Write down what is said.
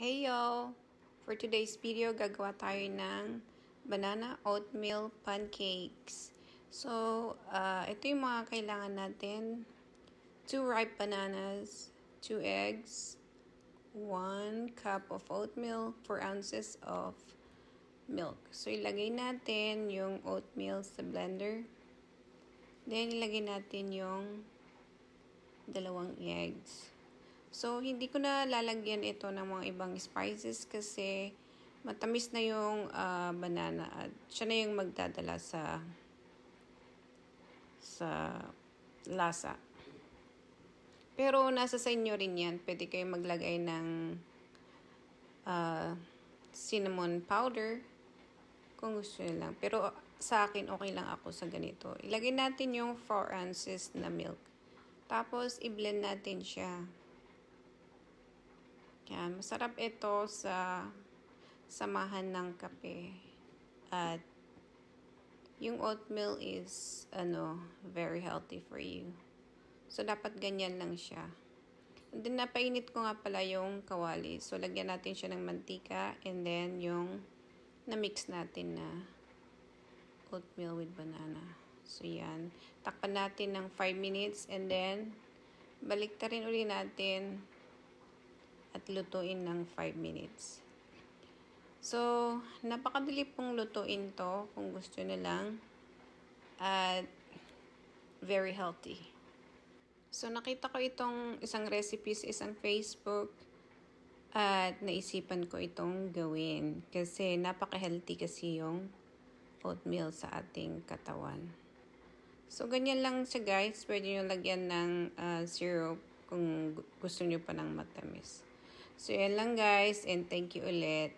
Hey y'all! For today's video, gagawa tayo ng banana oatmeal pancakes. So, ito yung mga kailangan natin. 2 ripe bananas, 2 eggs, 1 cup of oatmeal, 4 ounces of milk. So, ilagay natin yung oatmeal sa blender. Then, ilagay natin yung 2 eggs. So, hindi ko na lalagyan ito ng mga ibang spices kasi matamis na yung banana at siya na yung magdadala sa lasa. Pero nasa sa inyo rin yan. Pwede kayong maglagay ng cinnamon powder kung gusto nyo lang. Pero sa akin, okay lang ako sa ganito. Ilagay natin yung 4 ounces na milk. Tapos, i-blend natin siya. Yan, masarap ito sa samahan ng kape. At yung oatmeal is very healthy for you. So dapat ganyan lang siya. And then napainit ko nga pala yung kawali. So lagyan natin siya ng mantika and then yung na-mix natin na oatmeal with banana. So yan, takpan natin ng 5 minutes and then baliktarin uli natin at lutuin ng 5 minutes. So, napakadali pong lutuin to kung gusto nyo lang. At very healthy. So, nakita ko itong isang recipe sa isang Facebook at naisipan ko itong gawin. Kasi napaka-healthy kasi yung oatmeal sa ating katawan. So, ganyan lang siya guys. Pwede nyo lagyan ng syrup kung gusto nyo pa ng matamis. So, yan lang guys and thank you ulit.